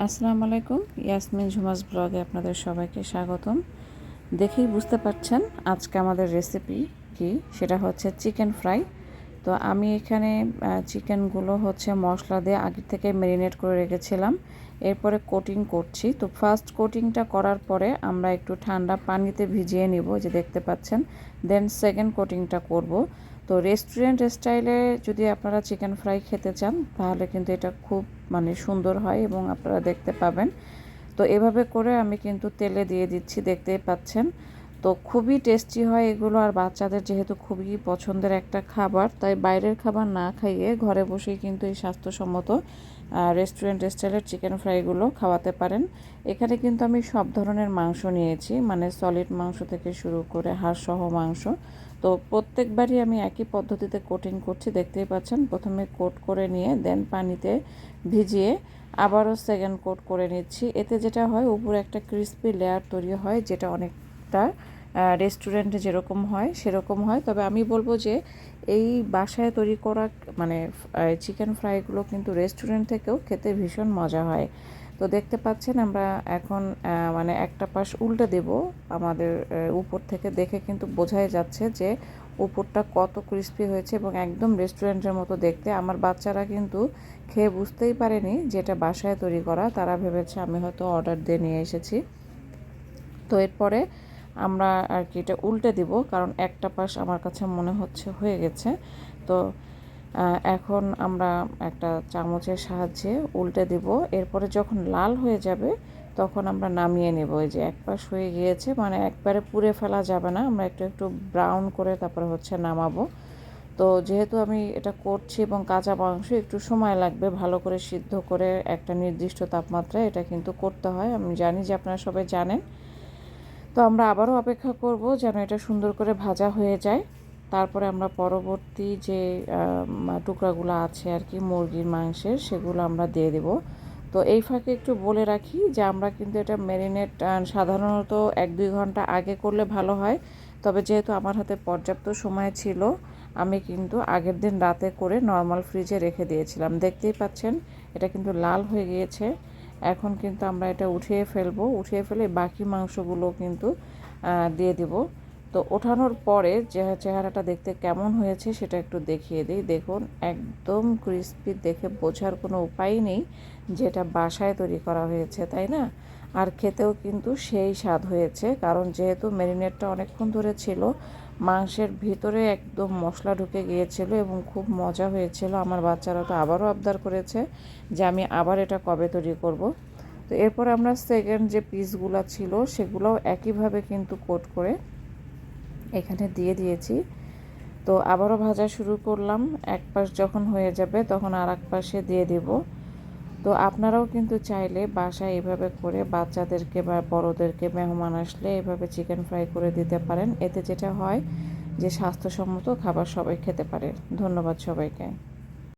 আসসালামু আলাইকুম। ইয়াসমিন ঝুমাস ব্লগে আপনাদের সবাইকে স্বাগতম। দেখেই বুঝতে পারছেন আজকে আমাদের রেসিপি কি, সেটা হচ্ছে চিকেন ফ্রাই। তো আমি এখানে চিকেনগুলো হচ্ছে মশলা দিয়ে আগে থেকে ম্যারিনেট করে রেখেছিলাম, এরপরে কোটিং করছি। তো ফার্স্ট কোটিংটা করার পরে আমরা একটু ঠান্ডা পানিতে ভিজিয়ে নিব, যে দেখতে পাচ্ছেন। দেন সেকেন্ড কোটিংটা করব। তো রেস্টুরেন্ট স্টাইলে যদি আপনারা চিকেন ফ্রাই খেতে চান তাহলে কিন্তু এটা খুব সুন্দর হয় এবং আপনারা দেখতে পাবেন। তো এভাবে করে আমি কিন্তু তেলে দিয়ে দিচ্ছি, দেখতেই পাচ্ছেন। তো খুবই টেস্টি হয় এগুলো, আর বাচ্চাদের যেহেতু খুবই পছন্দের একটা খাবার, তাই বাইরের খাবার না খাইয়ে ঘরে বসেই কিন্তু এই স্বাস্থ্যসম্মত রেস্টুরেন্ট স্টাইলের চিকেন ফ্রাইগুলো খাওয়াতে পারেন। এখানে কিন্তু আমি সব ধরনের মাংস নিয়েছি, সলিড মাংস থেকে শুরু করে হাড়সহ মাংস। তো প্রত্যেকবারই আমি একই পদ্ধতিতে কোটিং করছি, দেখতেই পাচ্ছেন। প্রথমে কোট করে নিয়ে দেন পানিতে ভিজিয়ে আবারও সেকেন্ড কোট করে নিচ্ছি। এতে যেটা হয়, উপরে একটা ক্রিস্পি লেয়ার তৈরি হয়, যেটা অনেকটা রেস্টুরেন্টে যেরকম হয় সেরকম হয়। তবে আমি বলবো যে এই বাসায় তৈরি করা চিকেন ফ্রাইগুলো কিন্তু রেস্টুরেন্ট থেকেও খেতে ভীষণ মজা হয়। তো দেখতে পাচ্ছেন আমরা এখন একটা পাশ উল্টে দেব। আমাদের উপর থেকে দেখে কিন্তু বোঝাই যাচ্ছে যে উপরটা কত ক্রিস্পি হয়েছে এবং একদম রেস্টুরেন্টের মতো দেখতে। আমার বাচ্চারা কিন্তু খেয়ে বুঝতেই পারেনি যেটা বাসায় তৈরি করা, তারা ভেবেছে আমি হয়তো অর্ডার দিয়ে নিয়ে এসেছি। তো এরপরে আমরা আর কি এটা উল্টে দিব, কারণ একটা পাশ আমার কাছে মনে হচ্ছে হয়ে গেছে। তো এখন আমরা একটা চামচের সাহায্যে উল্টে দিব। এরপরে যখন লাল হয়ে যাবে তখন আমরা নামিয়ে নেব। এই যে এক পাশ হয়ে গিয়েছে, একবারে পুড়ে ফেলা যাবে না, আমরা একটু একটু ব্রাউন করে তারপরে হচ্ছে নামাবো। তো যেহেতু আমি এটা করছি এবং কাঁচা মাংস একটু সময় লাগবে ভালো করে সিদ্ধ করে, একটা নির্দিষ্ট তাপমাত্রায় এটা কিন্তু করতে হয়, আমি জানি যে আপনারা সবাই জানেন। তো আমরা আবারও অপেক্ষা করব যেন এটা সুন্দর করে ভাজা হয়ে যায়। তারপরে আমরা পরবর্তী যে টুকরাগুলো আছে আর কি মুরগির মাংসের, সেগুলো আমরা দিয়ে দেব। তো এই ফাঁকে একটু বলে রাখি যে আমরা কিন্তু এটা ম্যারিনেট সাধারণত 1-2 ঘন্টা আগে করলে ভালো হয়। তবে যেহেতু আমার হাতে পর্যাপ্ত সময় ছিল, আমি কিন্তু আগের দিন রাতে করে নর্মাল ফ্রিজে রেখে দিয়েছিলাম। দেখতেই পাচ্ছেন এটা কিন্তু লাল হয়ে গিয়েছে। এখন কিন্তু আমরা এটা উঠিয়ে ফেলবো, উঠিয়ে ফেলে বাকি মাংসগুলো কিন্তু দিয়ে দিব। তো ওঠানোর পরে যে চেহারাটা দেখতে কেমন হয়েছে সেটা একটু দেখিয়ে দিই। দেখুন একদম ক্রিস্পি, দেখে বোঝার কোনো উপায় নেই যেটা বাসায় তৈরি করা হয়েছে, তাই না? আর খেতেও কিন্তু সেই স্বাদ হয়েছে, কারণ যেহেতু ম্যারিনেটটা অনেকক্ষণ ধরে ছিল, মাংসের ভিতরে একদম মশলা ঢুকে গিয়েছিল এবং খুব মজা হয়েছিল। আমার বাচ্চারা তো আবারও আবদার করেছে যে আমি আবার এটা কবে তৈরি করব। তো এরপর আমরা সেকেন্ড যে পিসগুলো ছিল সেগুলোও একইভাবে কিন্তু কোট করে এখানে দিয়ে দিয়েছি। তো আবারও ভাজা শুরু করলাম, এক পাশ যখন হয়ে যাবে তখন আর এক পাশে দিয়ে দেব। তো আপনারাও কিন্তু চাইলে বাসায় এভাবে করে বাচ্চাদেরকে বা বড়োদেরকে মেহমান আসলে এভাবে চিকেন ফ্রাই করে দিতে পারেন। এতে যেটা হয় যে স্বাস্থ্যসম্মত খাবার সবাই খেতে পারে। ধন্যবাদ সবাইকে।